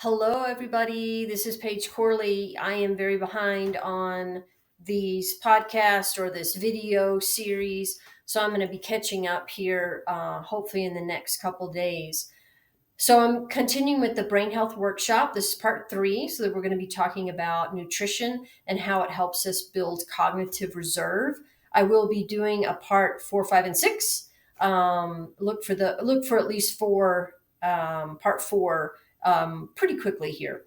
Hello, everybody. This is Paige Corley. I am very behind on these podcasts or this video series, so I'm going to be catching up here, hopefully in the next couple days. So I'm continuing with the brain health workshop. This is part 3. So that we're going to be talking about nutrition and how it helps us build cognitive reserve. I will be doing a part 4, 5, and 6. Look for at least part 4 pretty quickly here.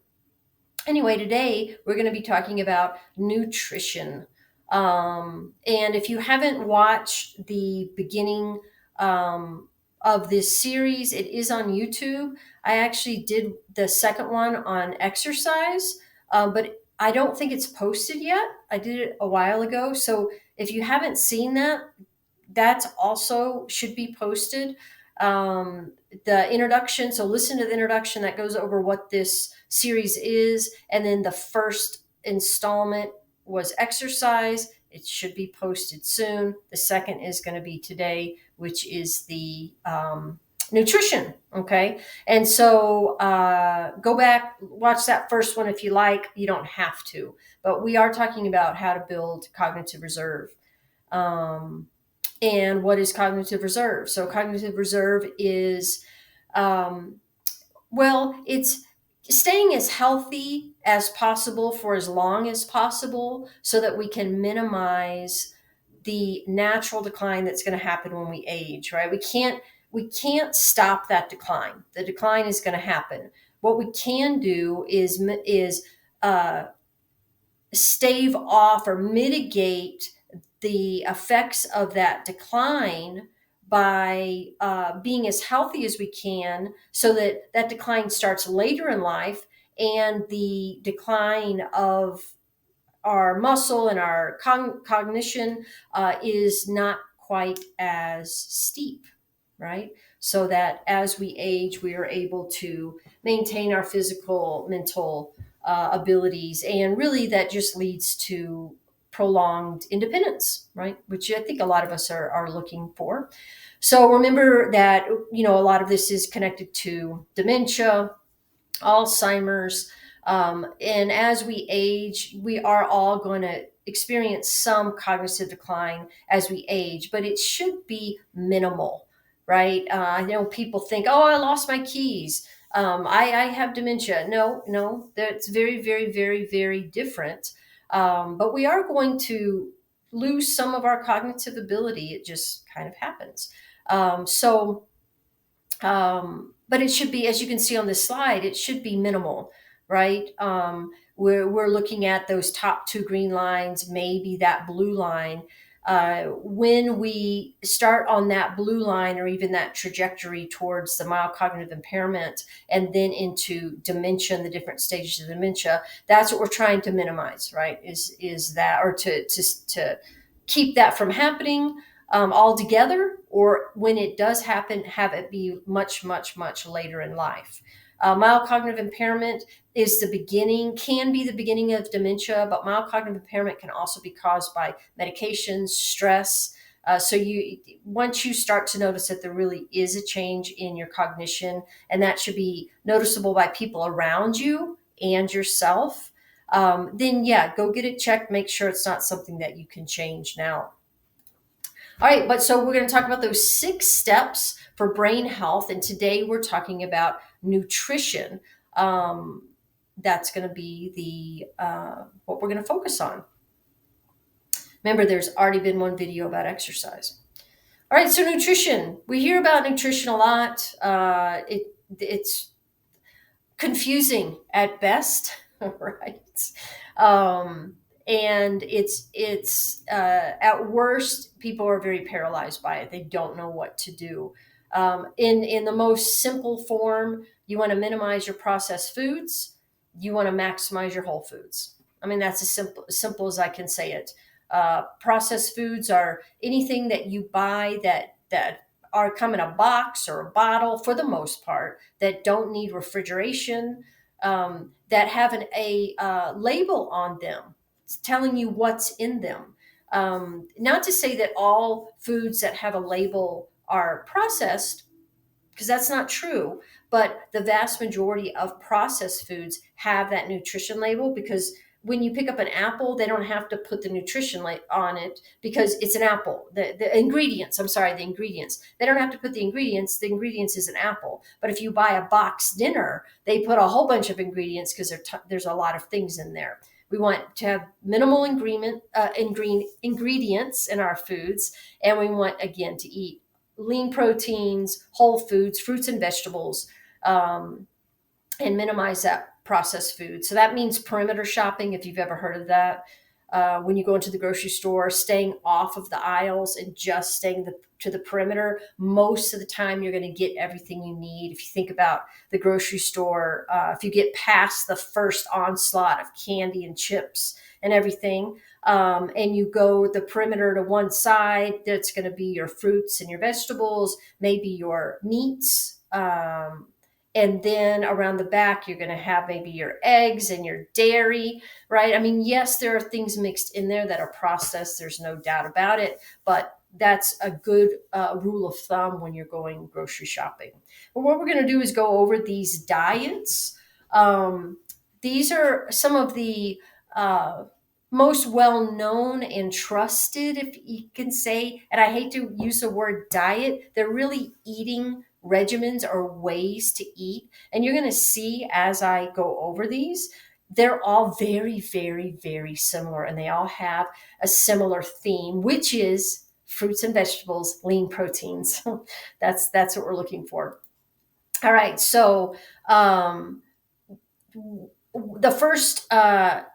Anyway, today we're going to be talking about nutrition. And if you haven't watched the beginning of this series, it is on YouTube. I actually did the second one on exercise, but I don't think it's posted yet. I did it a while ago. So if you haven't seen that, that's also should be posted. The introduction, so listen to the introduction that goes over what this series is, and then the first installment was exercise. It should be posted soon. The second is going to be today, which is the nutrition. Okay, and so go back, watch that first one if you like. You don't have to, but we are talking about how to build cognitive reserve. And what is cognitive reserve? So cognitive reserve is, it's staying as healthy as possible for as long as possible so that we can minimize the natural decline that's going to happen when we age, right? We can't stop that decline. The decline is going to happen. What we can do is stave off or mitigate the effects of that decline by being as healthy as we can so that that decline starts later in life, and the decline of our muscle and our cognition is not quite as steep, right? So that as we age, we are able to maintain our physical, mental abilities, and really that just leads to prolonged independence, right? Which I think a lot of us are looking for. So remember that, a lot of this is connected to dementia, Alzheimer's, and as we age, we are all going to experience some cognitive decline as we age, but it should be minimal, right? I know people think, oh, I lost my keys. I have dementia. No, that's very, very, very, very different. But we are going to lose some of our cognitive ability. It just kind of happens. But it should be, as you can see on this slide, it should be minimal, right? We're looking at those top 2 green lines, maybe that blue line. When we start on that blue line, or even that trajectory towards the mild cognitive impairment and then into dementia and the different stages of dementia, that's what we're trying to minimize, right? Is that, or to keep that from happening altogether, or when it does happen, have it be much, much, much later in life. Mild cognitive impairment can be the beginning of dementia, but mild cognitive impairment can also be caused by medications, stress. So once you start to notice that there really is a change in your cognition, and that should be noticeable by people around you and yourself, then go get it checked. Make sure it's not something that you can change now. All right, but so we're going to talk about those 6 steps for brain health, and today we're talking about nutrition. That's going to be what we're going to focus on. Remember, there's already been one video about exercise. All right, so nutrition. We hear about nutrition a lot. It's confusing at best, right? And it's at worst, people are very paralyzed by it. They don't know what to do. In the most simple form, you want to minimize your processed foods. You want to maximize your whole foods. I mean, that's as simple as I can say it. Processed foods are anything that you buy that are come in a box or a bottle, for the most part, that don't need refrigeration, that have a label on them telling you what's in them. Not to say that all foods that have a label are processed, because that's not true, But the vast majority of processed foods have that nutrition label, because when you pick up an apple, they don't have to put the nutrition on it because it's an apple. The ingredients, I'm sorry, the ingredients. They don't have to put the ingredients. The ingredients is an apple. But if you buy a box dinner, they put a whole bunch of ingredients because there's a lot of things in there. We want to have minimal ingredients in our foods, and we want, again, to eat lean proteins, whole foods, fruits and vegetables, and minimize that processed food. So that means perimeter shopping, if you've ever heard of that. When you go into the grocery store, staying off of the aisles and just staying to the perimeter. Most of the time, you're going to get everything you need. If you think about the grocery store, if you get past the first onslaught of candy and chips and everything, and you go the perimeter to one side, that's going to be your fruits and your vegetables, maybe your meats. And then around the back, you're going to have maybe your eggs and your dairy, right? I mean, yes, there are things mixed in there that are processed. There's no doubt about it. But that's a good rule of thumb when you're going grocery shopping. But what we're going to do is go over these diets. These are some of the most well-known and trusted, if you can say, and I hate to use the word diet, they're really eating regimens or ways to eat. And you're going to see as I go over these, they're all very, very, very similar. And they all have a similar theme, which is fruits and vegetables, lean proteins. That's what we're looking for. All right. So the first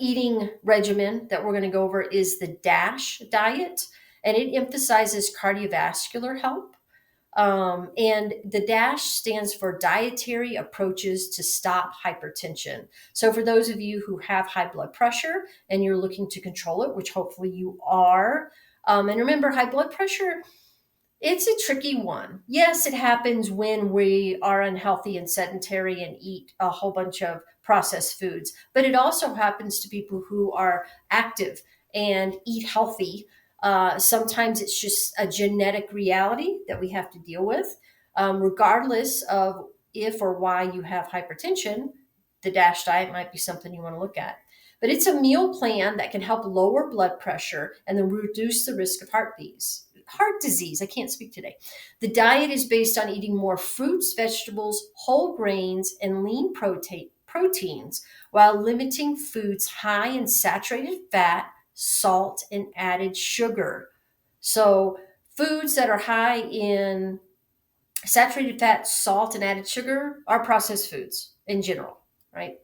eating regimen that we're going to go over is the DASH diet, and it emphasizes cardiovascular health. And the DASH stands for Dietary Approaches to Stop Hypertension. So for those of you who have high blood pressure and you're looking to control it, which hopefully you are, and remember, high blood pressure, it's a tricky one. Yes, it happens when we are unhealthy and sedentary and eat a whole bunch of processed foods, but it also happens to people who are active and eat healthy. Sometimes it's just a genetic reality that we have to deal with. Regardless of if or why you have hypertension, the DASH diet might be something you want to look at. But it's a meal plan that can help lower blood pressure and then reduce the risk of heart disease. I can't speak today. The diet is based on eating more fruits, vegetables, whole grains, and lean proteins while limiting foods high in saturated fat, salt, and added sugar. So foods that are high in saturated fat, salt, and added sugar are processed foods in general, right?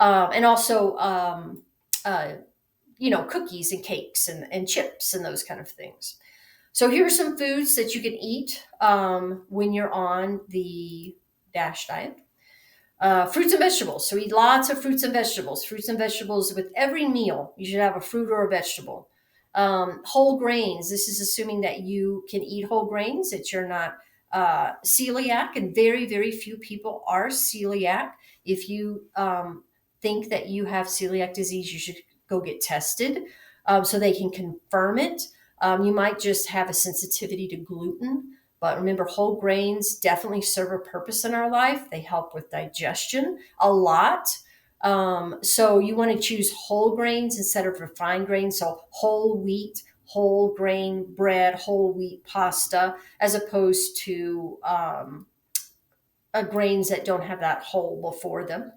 And also, cookies and cakes and chips and those kind of things. So here are some foods that you can eat when you're on the DASH diet. Fruits and vegetables. So eat lots of fruits and vegetables. Fruits and vegetables with every meal. You should have a fruit or a vegetable. Whole grains. This is assuming that you can eat whole grains, that you're not celiac, and very, very few people are celiac. If you think that you have celiac disease, you should go get tested so they can confirm it. You might just have a sensitivity to gluten, but remember, whole grains definitely serve a purpose in our life. They help with digestion a lot. So you want to choose whole grains instead of refined grains. So whole wheat, whole grain bread, whole wheat pasta, as opposed to grains that don't have that whole before them.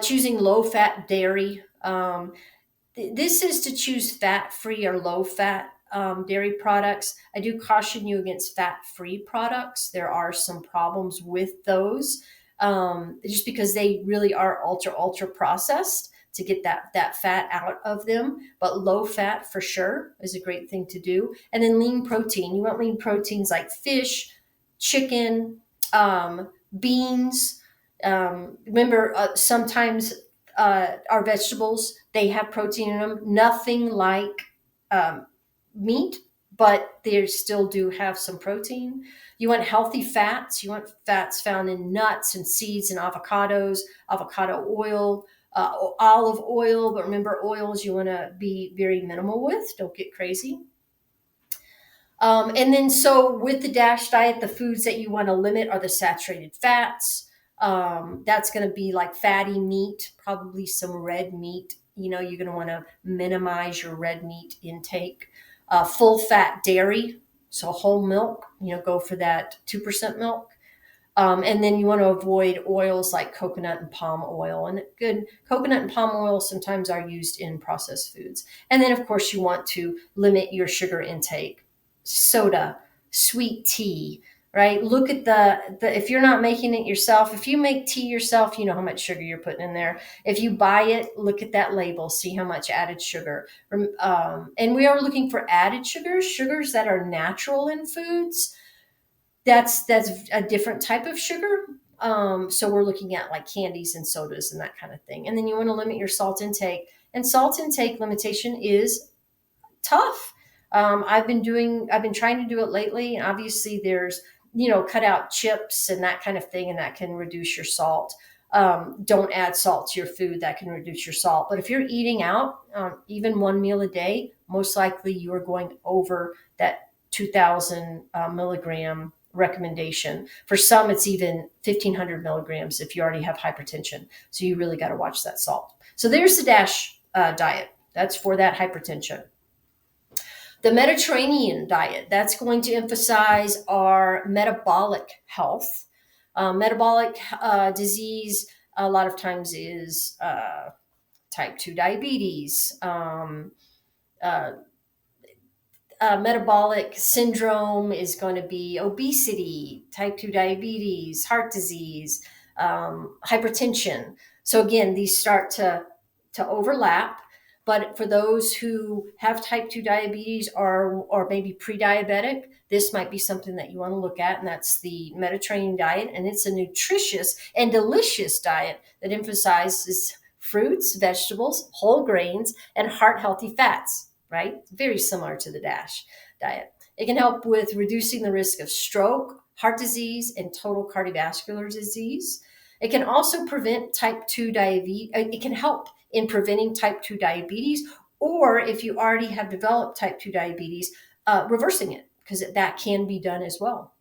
Choosing low-fat dairy. This is to choose fat-free or low-fat dairy products. I do caution you against fat-free products. There are some problems with those just because they really are ultra processed to get that fat out of them. But low fat for sure is a great thing to do. And then lean protein. You want lean proteins like fish, chicken, beans. Remember, sometimes our vegetables, they have protein in them. Nothing like meat, but they still do have some protein. You want healthy fats. You want fats found in nuts and seeds and avocados, avocado oil, olive oil. But remember, oils you want to be very minimal with. Don't get crazy. And then, so with the DASH diet, the foods that you want to limit are the saturated fats. That's going to be like fatty meat, probably some red meat. You're going to want to minimize your red meat intake. Full fat dairy, so whole milk, go for that 2% milk. And then you want to avoid oils like coconut and palm oil. And good coconut and palm oil sometimes are used in processed foods. And then, of course, you want to limit your sugar intake. Soda, sweet tea, right? Look at the if you're not making it yourself, if you make tea yourself, you know how much sugar you're putting in there. If you buy it, look at that label, see how much added sugar. And we are looking for added sugars that are natural in foods. That's a different type of sugar. So we're looking at like candies and sodas and that kind of thing. And then you want to limit your salt intake. And salt intake limitation is tough. I've been trying to do it lately. And obviously, there's cut out chips and that kind of thing, and that can reduce your salt. Don't add salt to your food; that can reduce your salt. But if you're eating out, even one meal a day, most likely you are going over that 2,000 milligram recommendation. For some, it's even 1,500 milligrams if you already have hypertension. So you really got to watch that salt. So there's the DASH diet. That's for that hypertension. The Mediterranean diet, that's going to emphasize our metabolic health. Metabolic disease a lot of times is type 2 diabetes, uh, metabolic syndrome is going to be obesity, type 2 diabetes, heart disease, hypertension. So again, these start to overlap. But for those who have type 2 diabetes or maybe pre-diabetic, this might be something that you want to look at, and that's the Mediterranean diet. And it's a nutritious and delicious diet that emphasizes fruits, vegetables, whole grains, and heart-healthy fats, right? Very similar to the DASH diet. It can help with reducing the risk of stroke, heart disease, and total cardiovascular disease. It can also prevent type 2 diabetes. It can help in preventing type 2 diabetes, or if you already have developed type 2 diabetes, reversing it, because that can be done as well.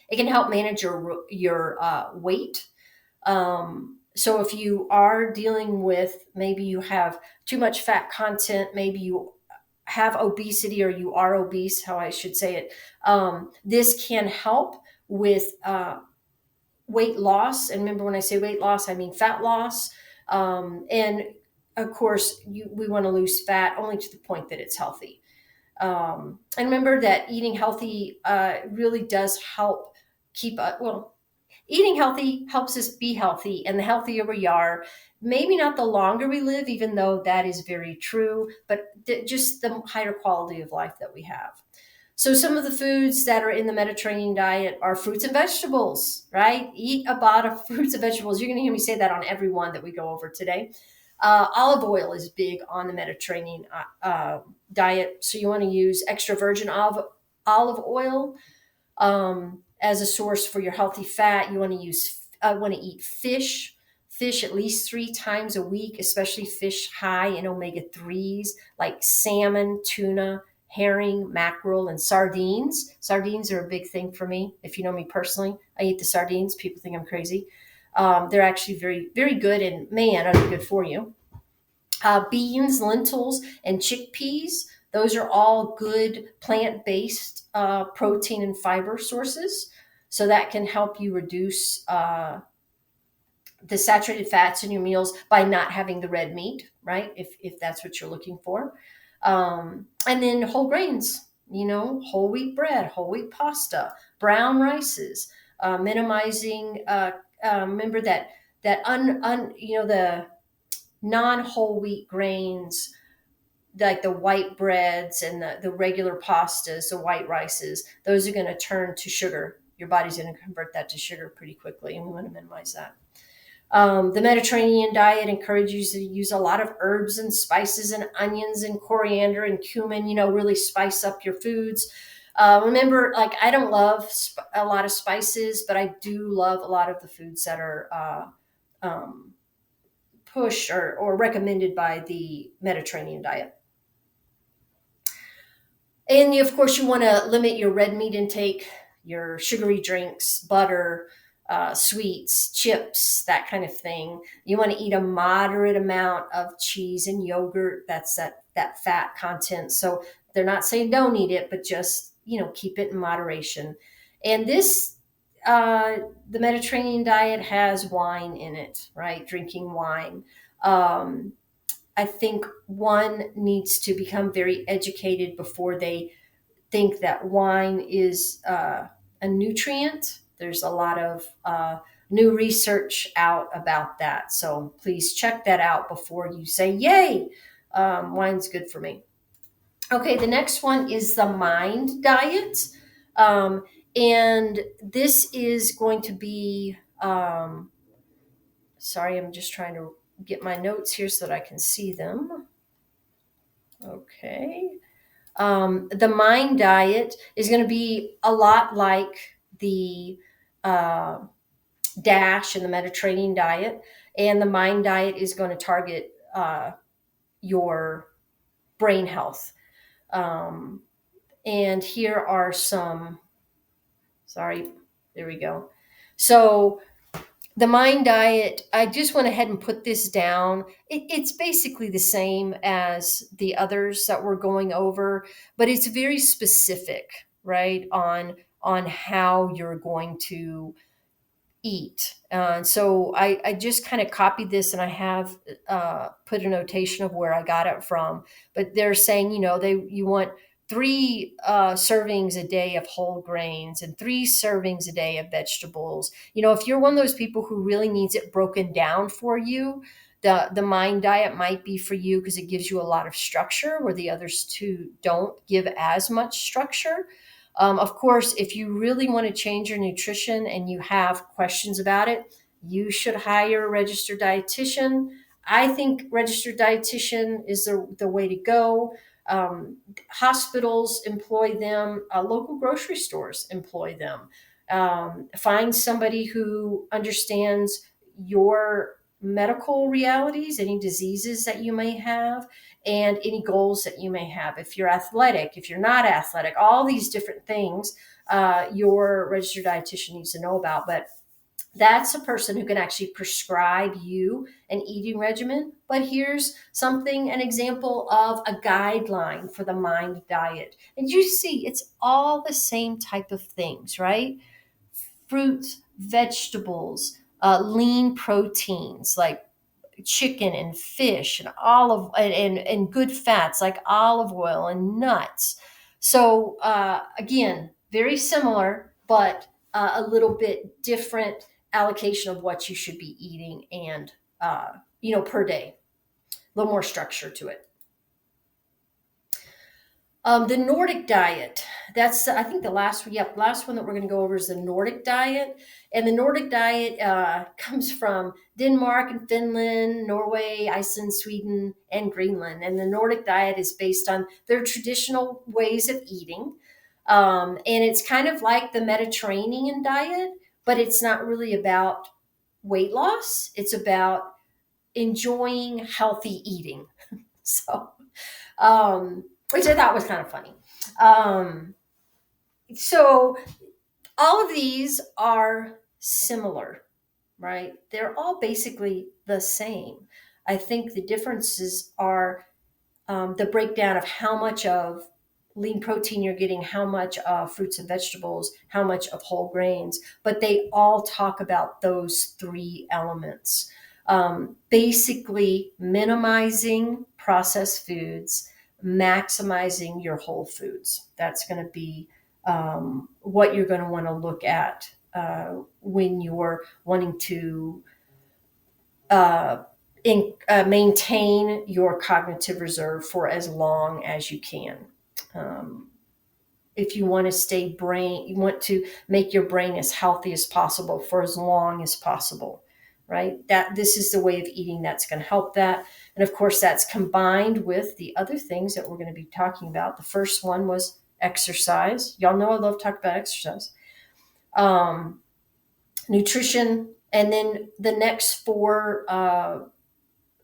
It can help manage your weight. So if you are dealing with, maybe you have too much fat content, maybe you have obesity or you are obese, how I should say it, this can help with weight loss. And remember, when I say weight loss, I mean fat loss. And of course, we want to lose fat only to the point that it's healthy. And remember that eating healthy really does help keep eating healthy helps us be healthy, and the healthier we are, maybe not the longer we live, even though that is very true, but just the higher quality of life that we have. So some of the foods that are in the Mediterranean diet are fruits and vegetables, right? Eat a lot of fruits and vegetables. You're going to hear me say that on every one that we go over today. Olive oil is big on the Mediterranean diet. So you want to use extra virgin olive oil as a source for your healthy fat. You want to eat fish at least 3 times a week, especially fish high in omega-3s like salmon, tuna, herring, mackerel, and sardines. Sardines are a big thing for me. If you know me personally, I eat the sardines. People think I'm crazy. They're actually very, very good, and man, are they good for you. Beans, lentils, and chickpeas. Those are all good plant-based protein and fiber sources. So that can help you reduce the saturated fats in your meals by not having the red meat, right? If that's what you're looking for. And then whole grains, whole wheat bread, whole wheat pasta, brown rices, minimizing, remember that the non-whole wheat grains, like the white breads and the regular pastas, the white rices, those are going to turn to sugar. Your body's going to convert that to sugar pretty quickly, and we want to minimize that. The Mediterranean diet encourages you to use a lot of herbs and spices and onions and coriander and cumin, really spice up your foods. Remember, like, I don't love a lot of spices, but I do love a lot of the foods that are pushed or recommended by the Mediterranean diet. And of course, you want to limit your red meat intake, your sugary drinks, butter, sweets, chips, that kind of thing. You want to eat a moderate amount of cheese and yogurt. That's that fat content. So they're not saying don't eat it, but just keep it in moderation. And this, uh, the Mediterranean diet has wine in it, right? Drinking wine. Um, I think one needs to become very educated before they think that wine is a nutrient. There's a lot of new research out about that. So please check that out before you say, yay, wine's good for me. Okay, the next one is the mind diet. Um, and this is going to be, sorry, I'm just trying to get my notes here so that I can see them. Okay. The mind diet is going to be a lot like the uh, DASH and the Mediterranean diet. And the mind diet is going to target your brain health. Um, and here are some, sorry, there we go. So the mind diet, I just went ahead and put this down. It's basically the same as the others that we're going over, but it's very specific, right, on how you're going to eat. So I just kind of copied this, and I have put a notation of where I got it from. But they're saying, you want three servings a day of whole grains and three servings a day of vegetables. If you're one of those people who really needs it broken down for you, the mind diet might be for you because it gives you a lot of structure where the others two don't give as much structure. Of course, if you really want to change your nutrition and you have questions about it, you should hire a registered dietitian. I think registered dietitian is the way to go. Hospitals employ them, local grocery stores employ them. Find somebody who understands your medical realities, any diseases that you may have, and any goals that you may have. If you're athletic, if you're not athletic, all these different things your registered dietitian needs to know about. But that's a person who can actually prescribe you an eating regimen. But here's something, an example of a guideline for the mind diet. And you see, it's all the same type of things, right? Fruits, vegetables, lean proteins like chicken and fish and and good fats like olive oil and nuts. So again, very similar, but a little bit different allocation of what you should be eating and per day. A little more structure to it. The Nordic diet. That's I think the last last one that we're going to go over is the Nordic diet, and the Nordic diet comes from Denmark and Finland, Norway, Iceland, Sweden, and Greenland. And the Nordic diet is based on their traditional ways of eating, and it's kind of like the Mediterranean diet, but it's not really about weight loss. It's about enjoying healthy eating. So which I thought was kind of funny. Um, so all of these are similar, right? They're all basically the same. I think the differences are the breakdown of how much of lean protein you're getting, how much of fruits and vegetables, how much of whole grains, but they all talk about those three elements. Basically, minimizing processed foods, maximizing your whole foods. That's going to be what you're going to want to look at when you're wanting to uh, maintain your cognitive reserve for as long as you can. Um, if you want to you want to make your brain as healthy as possible for as long as possible, right? That this is the way of eating that's going to help that. And of course, that's combined with the other things that we're going to be talking about. The first one was exercise. Y'all know I love talking about exercise. Um, Nutrition, and then the next four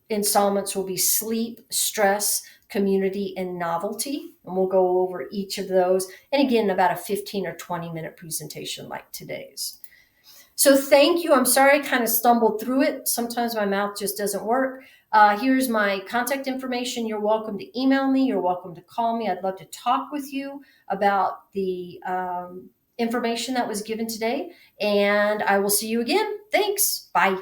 installments will be sleep, stress, community, and novelty. And we'll go over each of those. And again, about a 15 or 20-minute presentation like today's. So thank you. I'm sorry I kind of stumbled through it. Sometimes my mouth just doesn't work. Here's my contact information. You're welcome to email me. You're welcome to call me. I'd love to talk with you about the information that was given today. And I will see you again. Thanks. Bye.